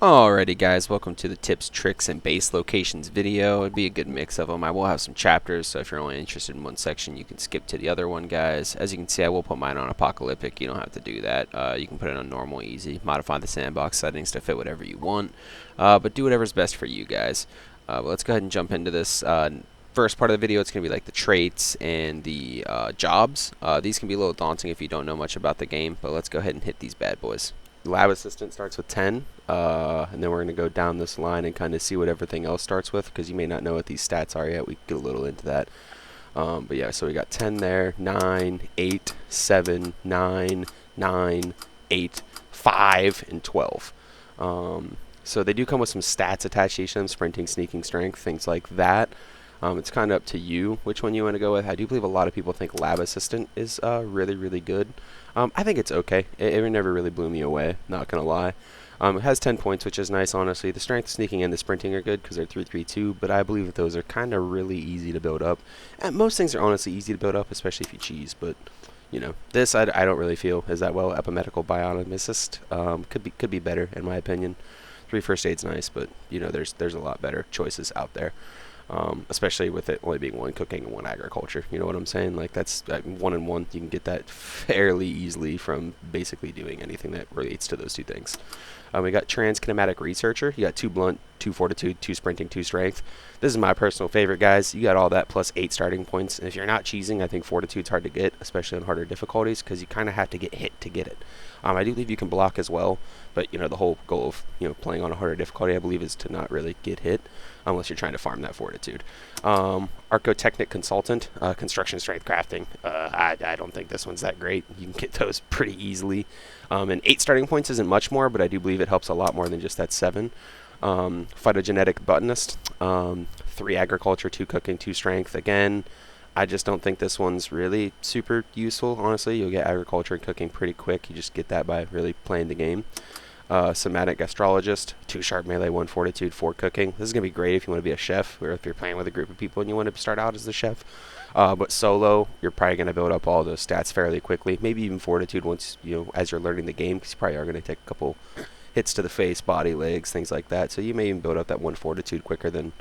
Alrighty guys, welcome to the tips, tricks, and base locations video. It'd be a good mix of them. I will have some chapters, so if you're only interested in one section, you can skip to the other one, guys. As you can see, I will put mine on apocalyptic. You don't have to do that. You can put it on normal, easy. Modify the sandbox settings to fit whatever you want, but do whatever's best for you guys. But let's go ahead and jump into this. First part of the video, it's going to be like the traits and the jobs. These can be a little daunting if you don't know much about the game, but let's go ahead and hit these bad boys. Lab assistant starts with 10, and then we're going to go down this line and kind of see what everything else starts with, because you may not know what these stats are yet. We can get a little into that. But yeah, so we got 10 there, 9, 8, 7, 9, 9, 8, 5, and 12. So they do come with some stats attached to each of them, sprinting, sneaking, strength, things like that. It's kind of up to you which one you want to go with. I do believe a lot of people think Lab Assistant is really, really good. I think it's okay. It never really blew me away, not going to lie. It has 10 points, which is nice, honestly. The strength, sneaking, and the sprinting are good because they're 3, 3, 2, but I believe that those are kind of really easy to build up. And most things are honestly easy to build up, especially if you cheese, but you know, this I don't really feel is that well. Epimedical Bionomicist could be better, in my opinion. 3 first aid's nice, but you know, there's a lot better choices out there. Especially with it only being 1 cooking and 1 agriculture. You know what I'm saying? Like, that's 1 and 1. You can get that fairly easily from basically doing anything that relates to those 2 things. We got Transkinematic Researcher. You got 2 blunt, 2 fortitude, 2 sprinting, 2 strength. This is my personal favorite, guys. You got all that plus 8 starting points. And if you're not cheesing, I think fortitude's hard to get, especially on harder difficulties, because you kind of have to get hit to get it. I do believe you can block as well, but you know, the whole goal of playing on a harder difficulty, I believe, is to not really get hit unless you're trying to farm that fortitude. Archotechnic Consultant, construction strength crafting. I don't think this one's that great. You can get those pretty easily. And 8 starting points isn't much more, but I do believe it helps a lot more than just that 7. Phytogenetic Botanist, 3 agriculture, 2 cooking, 2 strength. Again, I just don't think this one's really super useful, honestly. You'll get agriculture and cooking pretty quick. You just get that by really playing the game. Somatic Astrologist, 2 sharp melee, 1 fortitude, 4 cooking. This is going to be great if you want to be a chef, or if you're playing with a group of people and you want to start out as the chef. But solo, you're probably going to build up all those stats fairly quickly. Maybe even fortitude once, as you're learning the game, because you probably are going to take a couple hits to the face, body, legs, things like that. So you may even build up that 1 fortitude quicker than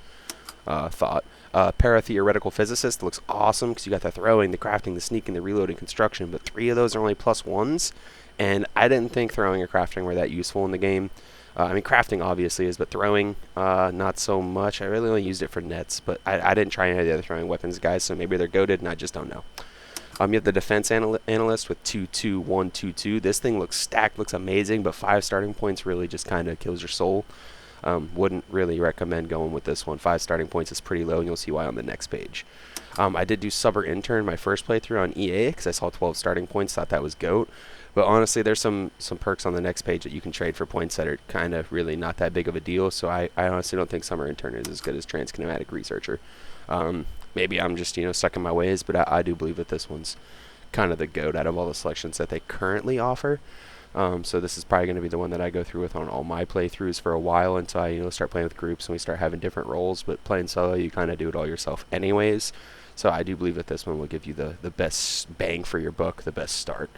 thought. Paratheoretical Physicist looks awesome because you got the throwing, the crafting, the sneaking, the reloading, construction, but 3 of those are only +1s, and I didn't think throwing or crafting were that useful in the game. I mean, crafting obviously is, but throwing, not so much. I really only used it for nets, but I didn't try any of the other throwing weapons, guys, so maybe they're goated and I just don't know. You have the Defense Analyst with 2, 2, 1, 2, 2. This thing looks stacked, looks amazing, but 5 starting points really just kind of kills your soul. Wouldn't really recommend going with this one. 5 starting points is pretty low, and you'll see why on the next page. I did do Subber Intern my first playthrough on EA because I saw 12 starting points, thought that was GOAT. But honestly, there's some perks on the next page that you can trade for points that are kind of really not that big of a deal. So I honestly don't think Summer Intern is as good as Transkinematic Researcher. Maybe I'm just stuck in my ways, but I do believe that this one's kind of the GOAT out of all the selections that they currently offer. So this is probably going to be the one that I go through with on all my playthroughs for a while until I start playing with groups and we start having different roles. But playing solo, you kind of do it all yourself anyways. So I do believe that this one will give you the best bang for your buck, the best start.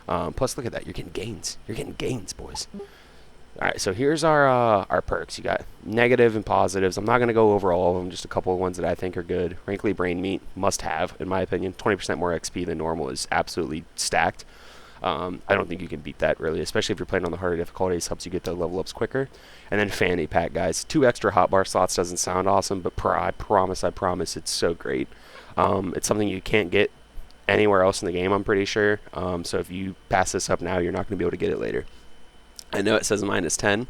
Plus, look at that. You're getting gains. You're getting gains, boys. All right, so here's our perks. You got negative and positives. I'm not going to go over all of them, just a couple of ones that I think are good. Wrinkly Brain Meat, must have, in my opinion. 20% more XP than normal is absolutely stacked. I don't think you can beat that, really, especially if you're playing on the harder difficulties. Helps you get the level ups quicker. And then Fanny Pack, guys. 2 extra hotbar slots doesn't sound awesome, but I promise, it's so great. It's something you can't get anywhere else in the game, I'm pretty sure. So if you pass this up now, you're not going to be able to get it later. I know it says -10,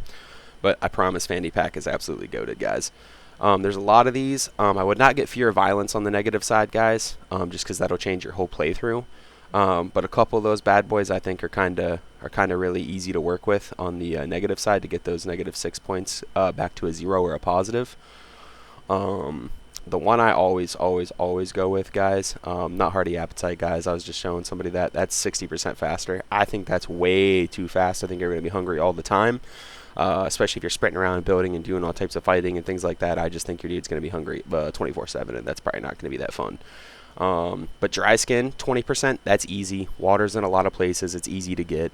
but I promise Fanny Pack is absolutely goated, guys. There's a lot of these. I would not get Fear of Violence on the negative side, guys, just because that'll change your whole playthrough. But a couple of those bad boys I think are kind of really easy to work with on the negative side to get those -6 points back to a 0 or a positive. The one I always go with, guys, not Hearty Appetite, guys. I was just showing somebody that's 60% faster. I think that's way too fast. I think you're going to be hungry all the time, especially if you're sprinting around and building and doing all types of fighting and things like that. I just think your dude's going to be hungry 24/7, and that's probably not going to be that fun. But Dry Skin, 20%, that's easy. Water's in a lot of places. It's easy to get.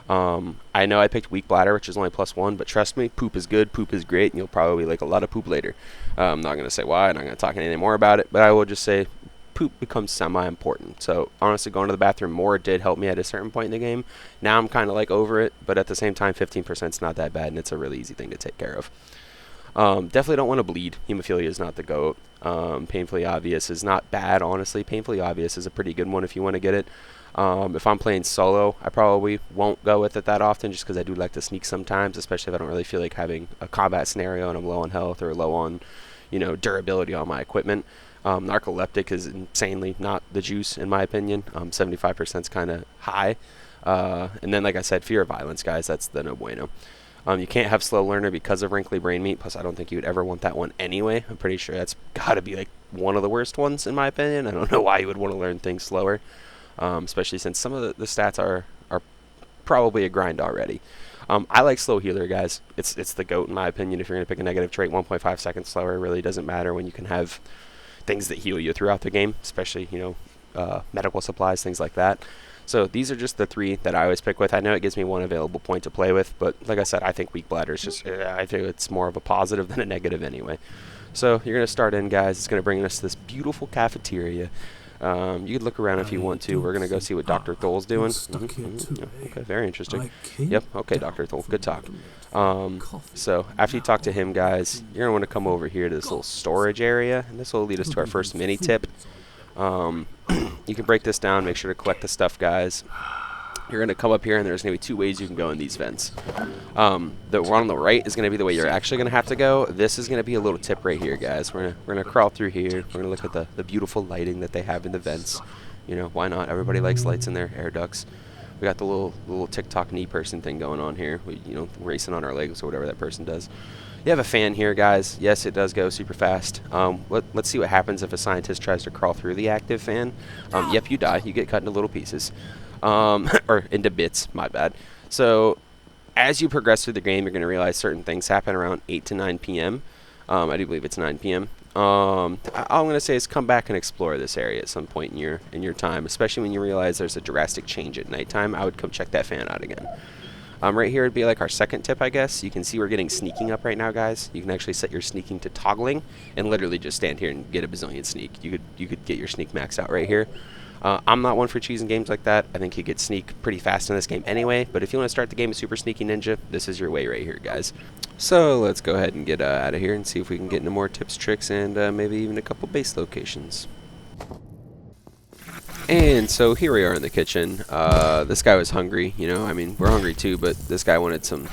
I know I picked weak bladder, which is only +1, but trust me, poop is good, poop is great, and you'll probably like a lot of poop later. I'm not going to say why, I'm not going to talk anything more about it, but I will just say poop becomes semi-important. So honestly, going to the bathroom more did help me at a certain point in the game. Now I'm kind of like over it, but at the same time, 15% is not that bad, and it's a really easy thing to take care of. Definitely don't want to bleed. Hemophilia is not the GOAT. Painfully obvious is not bad, honestly. Painfully obvious is a pretty good one if you want to get it. If I'm playing solo, I probably won't go with it that often just because I do like to sneak sometimes, especially if I don't really feel like having a combat scenario and I'm low on health or low on, durability on my equipment. Narcoleptic is insanely not the juice, in my opinion. 75% is kind of high. And then, like I said, fear of violence, guys, that's the no bueno. You can't have slow learner because of wrinkly brain meat, plus I don't think you would ever want that one anyway. I'm pretty sure that's got to be like one of the worst ones, in my opinion. I don't know why you would want to learn things slower. Especially since some of the stats are probably a grind already. I like slow healer, guys. It's the GOAT in my opinion. If you're going to pick a negative trait, 1.5 seconds slower really doesn't matter when you can have things that heal you throughout the game, especially, medical supplies, things like that. So these are just the 3 that I always pick with. I know it gives me 1 available point to play with, but like I said, I think weak bladder is just, I think it's more of a positive than a negative anyway. So you're going to start in, guys. It's going to bring us to this beautiful cafeteria. You could look around if you want to. We're going to go see what Dr. Thol's doing. Okay, very interesting. Yep, okay, Dr. Thol, good talk. So after you talk to him, guys, you're going to want to come over here to this little storage area, and this will lead us to our first mini tip. You can break this down, make sure to collect the stuff, guys. You're going to come up here, and there's going to be 2 ways you can go in these vents. The one on the right is going to be the way you're actually going to have to go. This is going to be a little tip right here, guys. We're going to crawl through here. We're going to look at the beautiful lighting that they have in the vents. Why not? Everybody likes lights in their air ducts. We got the little TikTok knee person thing going on here. Racing on our legs or whatever that person does. You have a fan here, guys. Yes, it does go super fast. Let's see what happens if a scientist tries to crawl through the active fan. Yep, you die. You get cut into little pieces. Or into bits, my bad. So as you progress through the game, you're going to realize certain things happen around 8 to 9 p.m. I do believe it's 9 p.m. All I'm going to say is come back and explore this area at some point in your time, especially when you realize there's a drastic change at nighttime. I would come check that fan out again. Right here would be like our second tip, I guess. You can see we're getting sneaking up right now, guys. You can actually set your sneaking to toggling and literally just stand here and get a bazillion sneak. You could get your sneak maxed out right here. I'm not one for choosing games like that. I think you could sneak pretty fast in this game anyway, but if you want to start the game with Super Sneaky Ninja, this is your way right here, guys. So let's go ahead and get out of here and see if we can get into more tips, tricks, and maybe even a couple base locations. And so here we are in the kitchen. This guy was hungry, I mean, we're hungry too, but this guy wanted some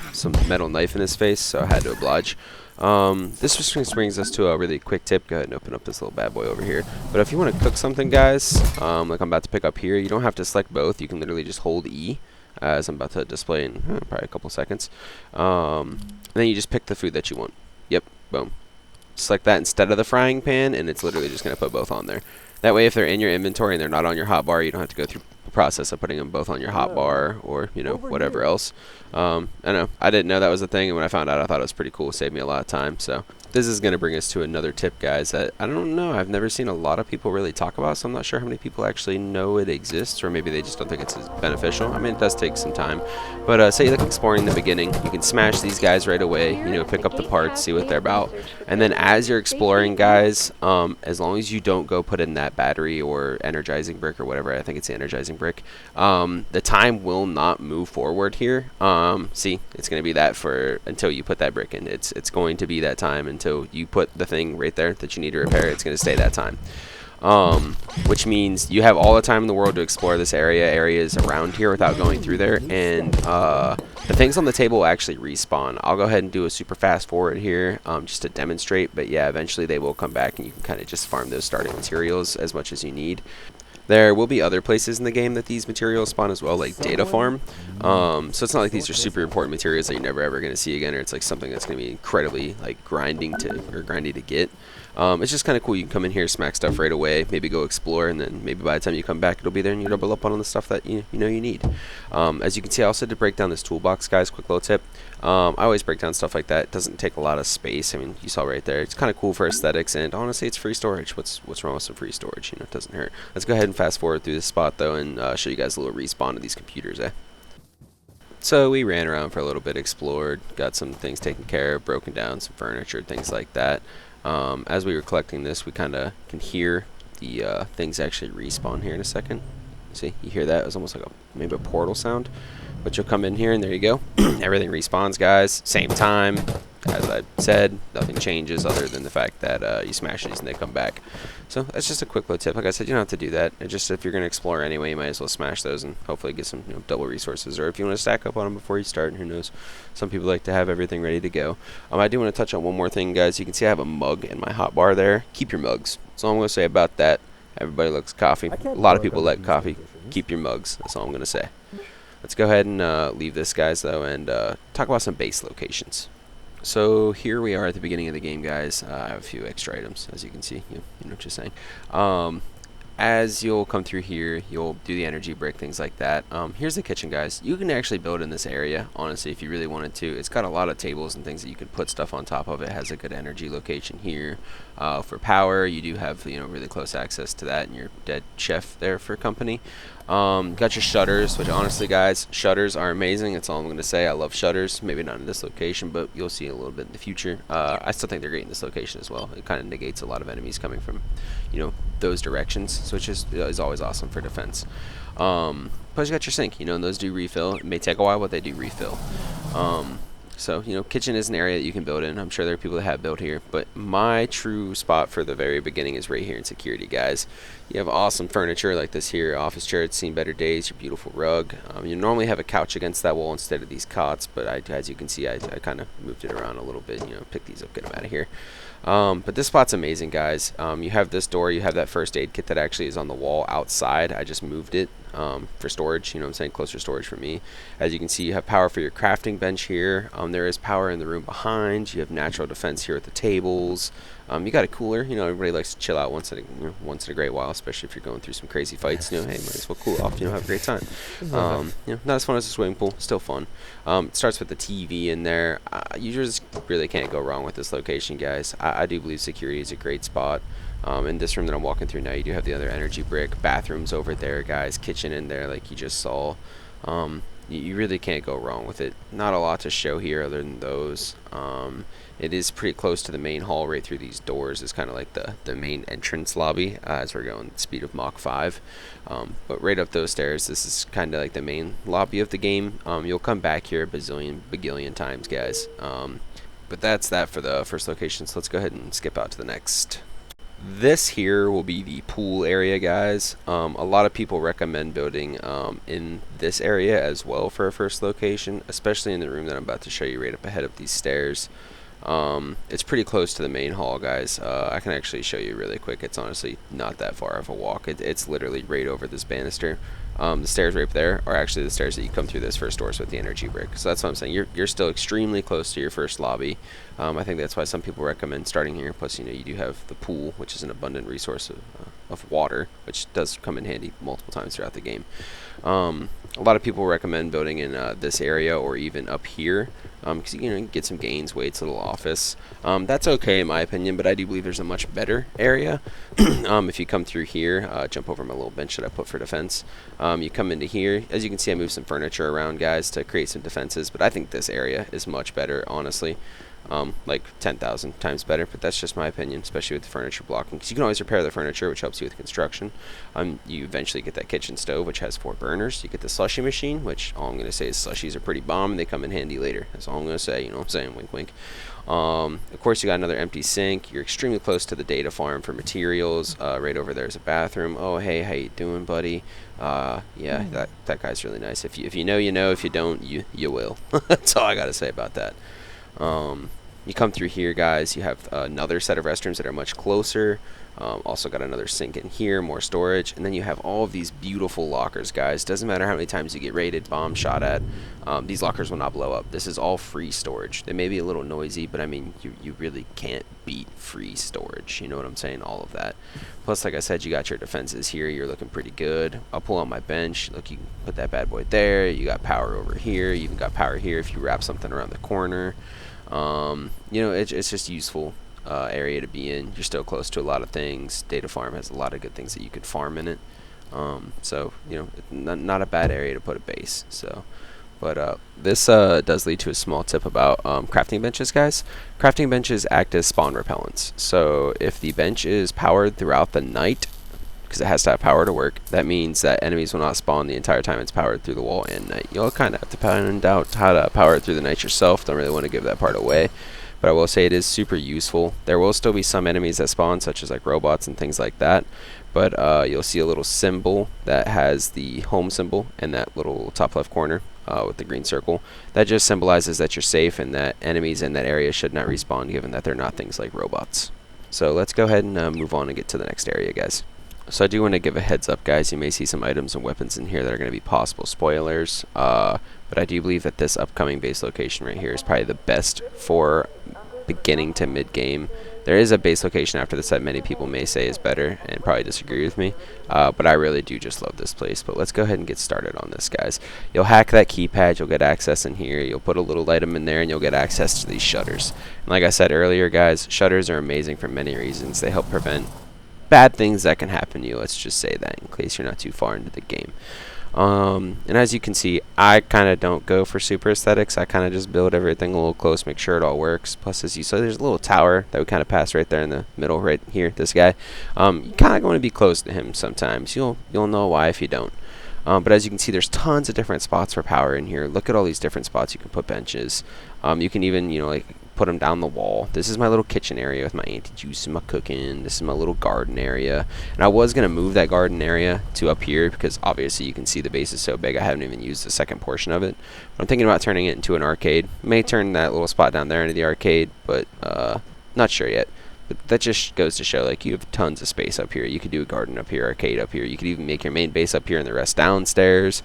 metal knife in his face, so I had to oblige. This just brings us to a really quick tip. Go ahead and open up this little bad boy over here. But if you want to cook something, guys, like I'm about to pick up here, you don't have to select both. You can literally just hold E, as I'm about to display in probably a couple seconds. And then you just pick the food that you want. Yep, boom. Select that instead of the frying pan, and it's literally just going to put both on there. That way, if they're in your inventory and they're not on your hotbar, you don't have to go through the process of putting them both on your hotbar or, whatever else. I know. I didn't know that was a thing, and when I found out, I thought it was pretty cool. It saved me a lot of time. So this is going to bring us to another tip, guys, that I don't know. I've never seen a lot of people really talk about, so I'm not sure how many people actually know it exists, or maybe they just don't think it's as beneficial. I mean, it does take some time. But say you like exploring in the beginning, you can smash these guys right away, pick up the parts, see what they're about. And then as you're exploring, guys, as long as you don't go put in that battery or energizing brick or whatever, I think it's the energizing brick, the time will not move forward here. See, it's going to be that until you put that brick in. It's going to be that time until you put the thing right there that you need to repair. It's going to stay that time. Which means you have all the time in the world to explore this areas around here without going through there, and the things on the table will actually respawn. I'll go ahead and do a super fast forward here just to demonstrate, but yeah, eventually they will come back and you can kind of just farm those starting materials as much as you need. There will be other places in the game that these materials spawn as well, like data farm. So it's not like these are super important materials that you're never ever going to see again, or it's like something that's going to be incredibly like grindy to get. It's just kind of cool. You can come in here, smack stuff right away, maybe go explore, and then maybe by the time you come back, it'll be there and you double up on the stuff that you need. As you can see, I also did break down this toolbox, guys. Quick little tip. I always break down stuff like that. It doesn't take a lot of space. I mean, you saw right there. It's kind of cool for aesthetics, and honestly, it's free storage. What's wrong with some free storage? It doesn't hurt. Let's go ahead and fast forward through this spot though, and show you guys a little respawn of these computers. So we ran around for a little bit, explored, got some things taken care of, broken down some furniture, things like that. As we were collecting this, we kind of can hear the things actually respawn here in a second. See, you hear that? It was almost like maybe a portal sound. But you'll come in here and there you go. Everything respawns, guys. Same time. As I said, nothing changes other than the fact that you smash these and they come back. So that's just a quick little tip. Like I said, you don't have to do that. It just, if you're going to explore anyway, you might as well smash those and hopefully get some double resources. Or if you want to stack up on them before you start, who knows? Some people like to have everything ready to go. I do want to touch on one more thing, guys. You can see I have a mug in my hotbar there. Keep your mugs. That's all I'm going to say about that. Everybody likes coffee. A lot of people like coffee. Keep your mugs. That's all I'm going to say. Let's go ahead and leave this, guys, though, and talk about some base locations. So here we are at the beginning of the game, guys. I have a few extra items, as you can see. You know what you're saying. As you'll come through here, you'll do the energy brick, things like that. Here's the kitchen, guys. You can actually build in this area, honestly, if you really wanted to. It's got a lot of tables and things that you could put stuff on top of. It has a good energy location here. For power, you do have really close access to that, and your dead chef there for company. Got your shutters, which honestly, guys, shutters are amazing. That's all I'm going to say. I love shutters. Maybe not in this location, but you'll see a little bit in the future. I still think they're great in this location as well. It kind of negates a lot of enemies coming from, those directions, which is always awesome for defense. Plus, you got your sink. And those do refill. It may take a while, but they do refill. So, kitchen is an area that you can build in. I'm sure there are people that have built here, but my true spot for the very beginning is right here in Security, guys. You have awesome furniture like this here, office chair, it's seen better days, your beautiful rug. You normally have a couch against that wall instead of these cots, but as you can see, I kind of moved it around a little bit, pick these up, get them out of here. But this spot's amazing, guys. You have this door, you have that first aid kit that actually is on the wall outside. I just moved it for storage, closer storage for me. As you can see, you have power for your crafting bench here. There is power in the room behind. You have natural defense here at the tables. You got a cooler. Everybody likes to chill out once in a great while, especially if you're going through some crazy fights. Hey, might as well cool off. Have a great time. Not as fun as a swimming pool, still fun. It starts with the TV in there. You just really can't go wrong with this location, guys. I do believe Security is a great spot. In this room that I'm walking through now, you do have the other energy brick. Bathrooms over there, guys. Kitchen in there, like you just saw. You really can't go wrong with it. Not a lot to show here other than those. It is pretty close to the main hall right through these doors. It's kind of like the main entrance lobby as we're going speed of Mach 5. But right up those stairs, this is kind of like the main lobby of the game. You'll come back here a bagillion times, guys. But that's that for the first location, so let's go ahead and skip out to the next. This here will be the pool area, guys. A lot of people recommend building in this area as well for a first location, especially in the room that I'm about to show you right up ahead of these stairs. It's pretty close to the main hall, guys. I can actually show you really quick. It's honestly not that far of a walk. It's literally right over this banister. The stairs right up there are actually the stairs that you come through this first doors with the energy brick. So that's what I'm saying. You're still extremely close to your first lobby. I think that's why some people recommend starting here. Plus, you do have the pool, which is an abundant resource of water, which does come in handy multiple times throughout the game. A lot of people recommend building in this area or even up here because you can get some gains, weights, little office. That's okay in my opinion, but I do believe there's a much better area. If you come through here, jump over my little bench that I put for defense. You come into here. As you can see, I moved some furniture around, guys, to create some defenses, but I think this area is much better, honestly. Like 10,000 times better, but that's just my opinion, especially with the furniture blocking, because you can always repair the furniture, which helps you with construction. You eventually get that kitchen stove, which has 4 burners. You get the slushy machine, which all I'm going to say is slushies are pretty bomb, and they come in handy later. That's all I'm going to say, you know what I'm saying, wink wink. Of course, you got another empty sink. You're extremely close to the data farm for materials. Right over there is a bathroom. Oh, hey, how you doing, buddy? Yeah, that guy's really nice. If you know, you know. If you don't, you will. That's all I got to say about that. You come through here, guys, you have another set of restrooms that are much closer. Also got another sink in here, more storage, and then you have all of these beautiful lockers, guys. Doesn't matter how many times you get raided, bombed, shot at, these lockers will not blow up. This is all free storage. They may be a little noisy, but I mean, you really can't beat free storage. You know what I'm saying? All of that. Plus, like I said, you got your defenses here. You're looking pretty good. I'll pull out my bench. Look, you can put that bad boy there. You got power over here. You even got power here if you wrap something around the corner. You know, it's just useful area to be in. You're still close to a lot of things. Data farm has a lot of good things that you could farm in it. So, you know, not a bad area to put a base. So, But this does lead to a small tip about crafting benches, guys. Crafting benches act as spawn repellents. So if the bench is powered throughout the night, because it has to have power to work, that means that enemies will not spawn the entire time it's powered through the wall and night. You'll kind of have to find out how to power it through the night yourself. Don't really want to give that part away. But I will say it is super useful. There will still be some enemies that spawn, such as like robots and things like that. But you'll see a little symbol that has the home symbol in that little top left corner with the green circle. That just symbolizes that you're safe and that enemies in that area should not respawn, given that they're not things like robots. So let's go ahead and move on and get to the next area, guys. So I do want to give a heads up, guys. You may see some items and weapons in here that are going to be possible spoilers. But I do believe that this upcoming base location right here is probably the best for beginning to mid-game. There is a base location after this that many people may say is better and probably disagree with me, but I really do just love this place. But let's go ahead and get started on this, guys. You'll hack that keypad, you'll get access in here, you'll put a little item in there, and you'll get access to these shutters. And like I said earlier, guys, shutters are amazing for many reasons. They help prevent bad things that can happen to you, let's just say that, in case you're not too far into the game. And as you can see, I kind of don't go for super aesthetics. I kind of just build everything a little close, make sure it all works. Plus, as you saw, there's a little tower that we kind of pass right there in the middle, right here. This guy, you kind of want to be close to him sometimes. You'll know why if you don't. But as you can see, there's tons of different spots for power in here. Look at all these different spots you can put benches. You can even, like, put them down the wall. This is my little kitchen area with my anti-juice and my cooking. This is my little garden area. And I was going to move that garden area to up here because obviously you can see the base is so big I haven't even used the second portion of it. But I'm thinking about turning it into an arcade. May turn that little spot down there into the arcade, but not sure yet. But that just goes to show, like, you have tons of space up here. You could do a garden up here, arcade up here. You could even make your main base up here and the rest downstairs.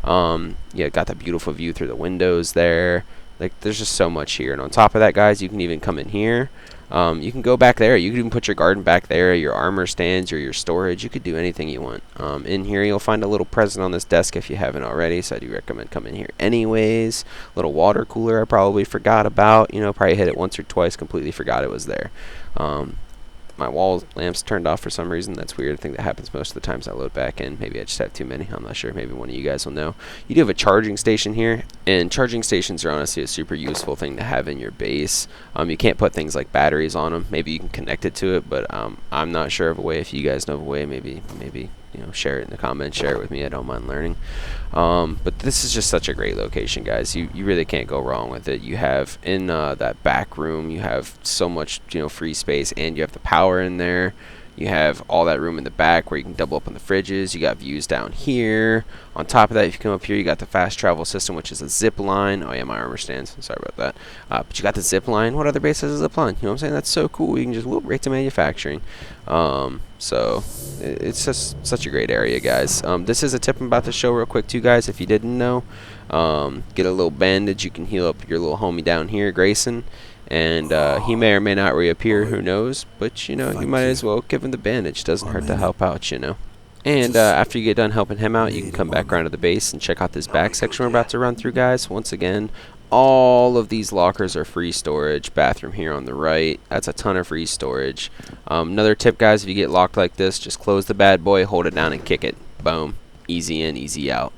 Yeah, got that beautiful view through the windows there. Like, there's just so much here. And on top of that, guys, you can even come in here. You can go back there. You can even put your garden back there, your armor stands, or your storage. You could do anything you want. In here, you'll find a little present on this desk if you haven't already, so I do recommend coming here anyways. Little water cooler I probably forgot about. Probably hit it once or twice, completely forgot it was there. My wall lamps turned off for some reason. That's weird. I think that happens most of the times I load back in. Maybe I just have too many. I'm not sure. Maybe one of you guys will know. You do have a charging station here, and charging stations are honestly a super useful thing to have in your base. You can't put things like batteries on them. Maybe you can connect it to it, but I'm not sure of a way. If you guys know of a way, maybe share it in the comments, share it with me. I don't mind learning. But this is just such a great location, guys. You really can't go wrong with it. You have in that back room, you have so much free space, and you have the power in there. You have all that room in the back where you can double up on the fridges. You got views down here. On top of that, if you come up here, you got the fast travel system, which is a zip line. Oh yeah, my armor stands. Sorry about that. But you got the zip line. What other base has a zip line? You know what I'm saying? That's so cool. You can just whoop right to manufacturing. So it's just such a great area, guys. This is a tip I'm about to show real quick too, guys. If you didn't know, get a little bandage. You can heal up your little homie down here, Grayson. And he may or may not reappear, who knows, but you might as well give him the bandage. Doesn't hurt to help out, And after you get done helping him out, you can come back around to the base and check out this back section we're about to run through, guys. Once again, all of these lockers are free storage. Bathroom here on the right, that's a ton of free storage. Another tip, guys, if you get locked like this, just close the bad boy, hold it down and kick it. Boom. Easy in, easy out.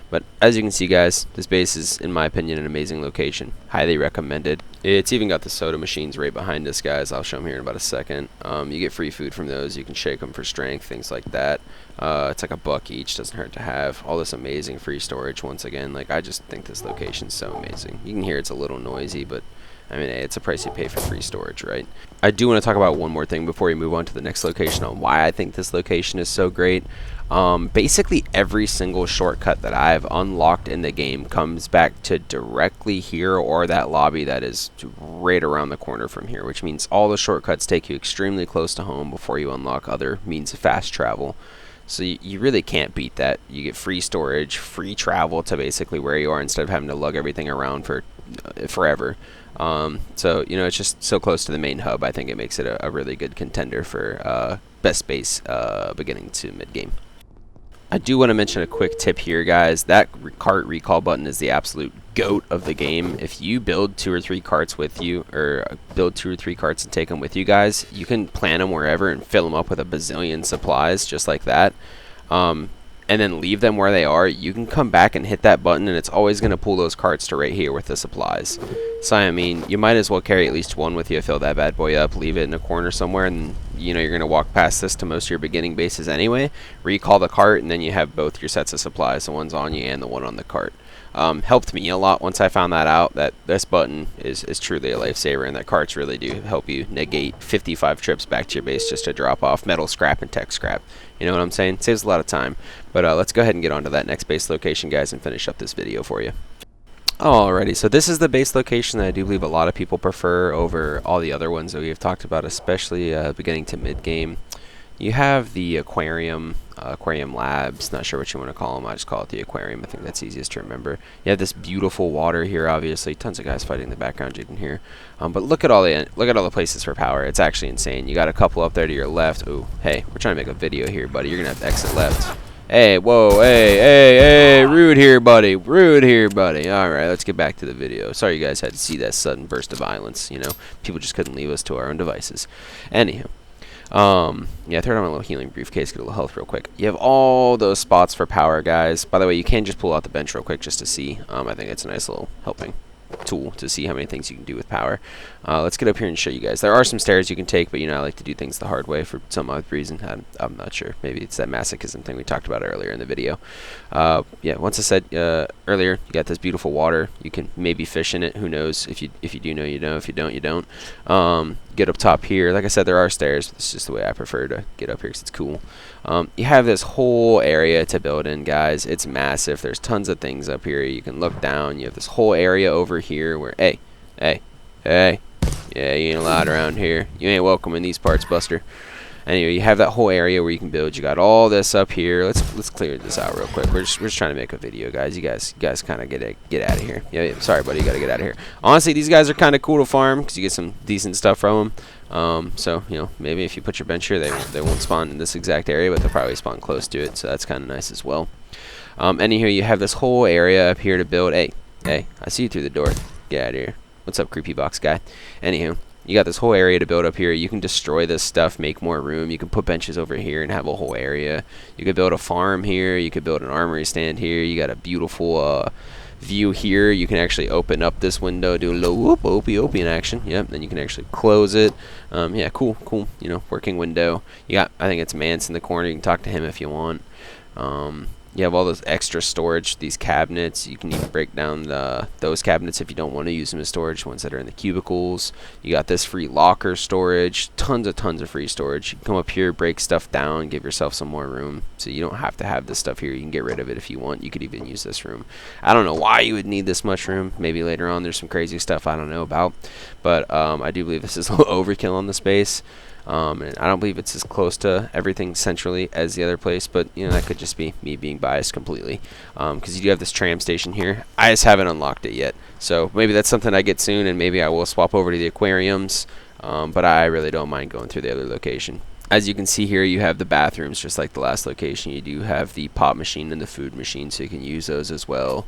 But as you can see, guys, this base is, in my opinion, an amazing location. Highly recommended. It's even got the soda machines right behind us, guys. I'll show them here in about a second. You get free food from those. You can shake them for strength, things like that. It's like $1 each. Doesn't hurt to have. All this amazing free storage. Once again, like, I just think this location's so amazing. You can hear it's a little noisy, but I mean, hey, it's a price you pay for free storage, right? I do want to talk about one more thing before we move on to the next location on why I think this location is so great. Basically every single shortcut that I've unlocked in the game comes back to directly here or that lobby that is right around the corner from here, which means all the shortcuts take you extremely close to home before you unlock other means of fast travel. So you really can't beat that. You get free storage, free travel to basically where you are instead of having to lug everything around for forever. So it's just so close to the main hub. I think it makes it a really good contender for best base beginning to mid game. I do want to mention a quick tip here, guys. That cart recall button is the absolute goat of the game. If you build 2 or 3 carts with you, or build 2 or 3 carts and take them with you, guys, you can plant them wherever and fill them up with a bazillion supplies just like that. and then leave them where they are, you can come back and hit that button, and it's always going to pull those carts to right here with the supplies. So I mean, you might as well carry at least one with you, fill that bad boy up, leave it in a corner somewhere, and you know you're going to walk past this to most of your beginning bases anyway. Recall the cart, and then you have both your sets of supplies, the one's on you and the one on the cart. Helped me a lot once I found that out, that this button is truly a lifesaver, and that carts really do help you negate 55 trips back to your base just to drop off metal scrap and tech scrap. You know what I'm saying? Saves a lot of time. But let's go ahead and get on to that next base location, guys, and finish up this video for you. Alrighty, so this is the base location that I do believe a lot of people prefer over all the other ones that we have talked about, especially beginning to mid-game. You have the Aquarium, Aquarium Labs, not sure what you want to call them, I just call it the Aquarium, I think that's easiest to remember. You have this beautiful water here, obviously, tons of guys fighting in the background you can hear. But look at all the places for power, it's actually insane. You got a couple up there to your left. Ooh, hey, we're trying to make a video here, buddy, you're going to have to exit left. Hey, whoa, hey, rude here, buddy, Alright, let's get back to the video. Sorry you guys had to see that sudden burst of violence, you know, people just couldn't leave us to our own devices. Anywho. Yeah, throw it on a little healing briefcase, get a little health real quick. You have all those spots for power, guys. By the way, you can just pull out the bench real quick just to see. I think it's a nice little helping tool to see how many things you can do with power. Let's get up here and show you guys. There are some stairs you can take, but you know, I like to do things the hard way for some odd reason. I'm not sure. Maybe it's that masochism thing we talked about earlier in the video. Yeah, once I said earlier, you got this beautiful water. You can maybe fish in it. Who knows? If you do know, you know. If you don't, you don't. Get up top here. Like I said, there are stairs. But it's just the way I prefer to get up here because it's cool. You have this whole area to build in, guys. It's massive. There's tons of things up here. You can look down. You have this whole area over here where, hey, yeah, you ain't allowed around here. You ain't welcome in these parts, Buster. Anyway, you have that whole area where you can build. You got all this up here. Let's clear this out real quick. We're just trying to make a video, guys. You guys kind of get out of here. Yeah, sorry, buddy. You got to get out of here. Honestly, these guys are kind of cool to farm because you get some decent stuff from them. So you know, maybe if you put your bench here, they won't spawn in this exact area, but they'll probably spawn close to it. So that's kind of nice as well. Anywho, you have this whole area up here to build. Hey, I see you through the door. Get out of here. What's up, creepy box guy? Anywho, you got this whole area to build up here. You can destroy this stuff, make more room. You can put benches over here and have a whole area. You could build a farm here. You could build an armory stand here. You got a beautiful view here. You can actually open up this window, do a little whoop, opie in action. Yep, then you can actually close it. Yeah, cool. You know, working window. You got, I think it's Mance in the corner. You can talk to him if you want. You have all those extra storage, these cabinets. You can even break down those cabinets if you don't want to use them as storage, ones that are in the cubicles. You got this free locker storage, tons of free storage. You can come up here, break stuff down, give yourself some more room. So you don't have to have this stuff here. You can get rid of it if you want. You could even use this room. I don't know why you would need this much room. Maybe later on there's some crazy stuff I don't know about. But I do believe this is a little overkill on the space. And I don't believe it's as close to everything centrally as the other place, but you know, that could just be me being biased completely. Because you do have this tram station here. I just haven't unlocked it yet, so maybe that's something I get soon, and maybe I will swap over to the aquariums. But I really don't mind going through the other location. As you can see here, you have the bathrooms just like the last location. You do have the pop machine and the food machine, so you can use those as well.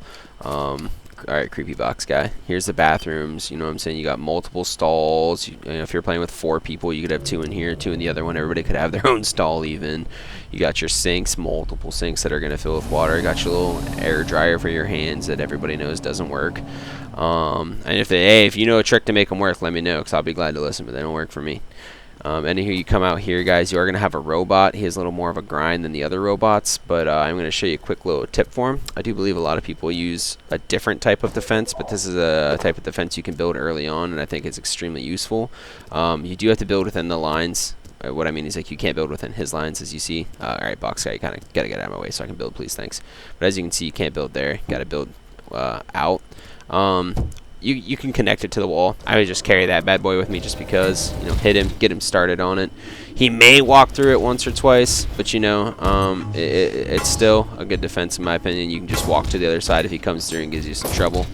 Alright, creepy box guy. Here's the bathrooms. You know what I'm saying? You got multiple stalls. You know, if you're playing with 4 people, you could have 2 in here, 2 in the other one. Everybody could have their own stall even. You got your sinks, multiple sinks that are going to fill with water. You got your little air dryer for your hands that everybody knows doesn't work. And if you know a trick to make them work, let me know, because I'll be glad to listen, but they don't work for me. And here you come out here, guys, you are going to have a robot. He has a little more of a grind than the other robots, but I'm going to show you a quick little tip for him. I do believe a lot of people use a different type of defense, but this is a type of defense you can build early on, and I think it's extremely useful. You do have to build within the lines. What I mean is, like, you can't build within his lines, as you see. Alright, box guy, you kind of got to get out of my way so I can build, please, thanks. But as you can see, you can't build there. You got to build out. You can connect it to the wall. I would just carry that bad boy with me just because, you know, hit him, get him started on it. He may walk through it once or twice, but you know, it's still a good defense in my opinion. You can just walk to the other side if he comes through and gives you some trouble.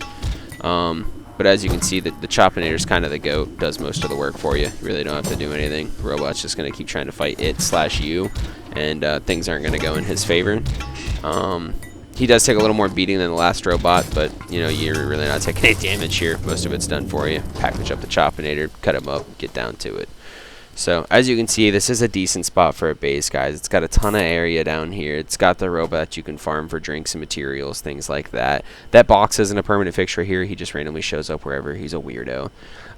But as you can see, the Choppinator is kind of the GOAT, does most of the work for you. You really don't have to do anything. The robot's just going to keep trying to fight it/you, and things aren't going to go in his favor. He does take a little more beating than the last robot, but you know, you're really not taking any damage here. Most of it's done for you. Package up the Choppinator, cut him up, get down to it. So as you can see, this is a decent spot for a base, guys. It's got a ton of area down here. It's got the robot you can farm for drinks and materials, things like that. That box isn't a permanent fixture here. He just randomly shows up wherever. He's a weirdo.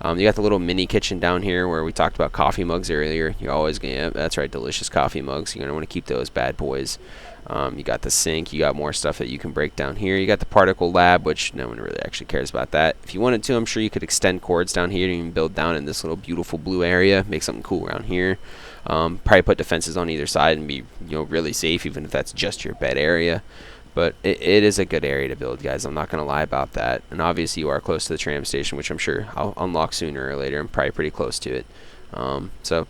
You got the little mini kitchen down here where we talked about coffee mugs earlier. You're always going to, yeah, that's right, delicious coffee mugs. You're going to want to keep those bad boys. You got the sink. You got more stuff that you can break down here. You got the particle lab, which no one really actually cares about that. If you wanted to, I'm sure you could extend cords down here and even build down in this little beautiful blue area. Make something cool around here. Probably put defenses on either side and be, really safe, even if that's just your bed area. But it is a good area to build, guys. I'm not going to lie about that. And obviously you are close to the tram station, which I'm sure I'll unlock sooner or later. I'm probably pretty close to it. So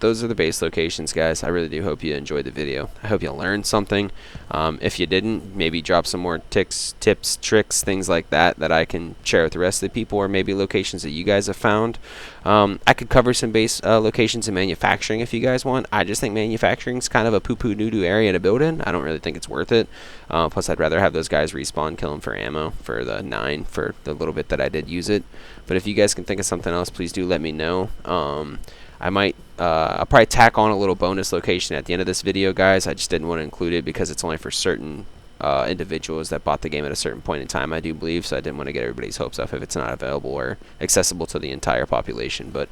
those are the base locations, guys. I really do hope you enjoyed the video. I hope you learned something. If you didn't, maybe drop some more tips, tricks, things like that I can share with the rest of the people, or maybe locations that you guys have found. I could cover some base locations in manufacturing if you guys want. I just think manufacturing is kind of a poo-poo doo-doo area to build in. I don't really think it's worth it. Plus, I'd rather have those guys respawn, kill them for ammo for the 9 for the little bit that I did use it. But if you guys can think of something else, please do let me know. I'll probably tack on a little bonus location at the end of this video, guys. I just didn't want to include it because it's only for certain individuals that bought the game at a certain point in time, I do believe. So I didn't want to get everybody's hopes up if it's not available or accessible to the entire population. But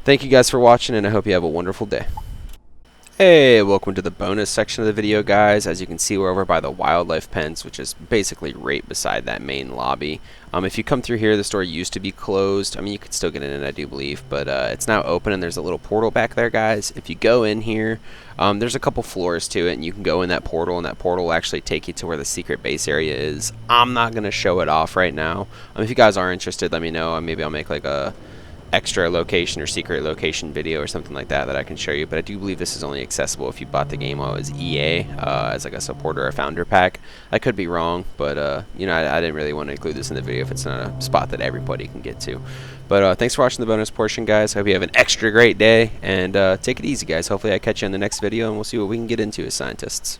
thank you guys for watching, and I hope you have a wonderful day. Hey, welcome to the bonus section of the video, guys. As you can see, we're over by the wildlife pens, which is basically right beside that main lobby. If you come through here, the store used to be closed. I mean, you could still get in, I do believe, but it's now open, and there's a little portal back there, guys. If you go in here, there's a couple floors to it, and you can go in that portal, and that portal will actually take you to where the secret base area is. I'm not going to show it off right now. If you guys are interested, let me know. Maybe I'll make like a extra location or secret location video or something like that I can show you, but I do believe this is only accessible if you bought the game while it was EA as like a supporter or founder pack. I could be wrong, but I didn't really want to include this in the video if it's not a spot that everybody can get to. But thanks for watching the bonus portion, guys. Hope you have an extra great day, and take it easy, guys. Hopefully I catch you in the next video, and we'll see what we can get into as scientists.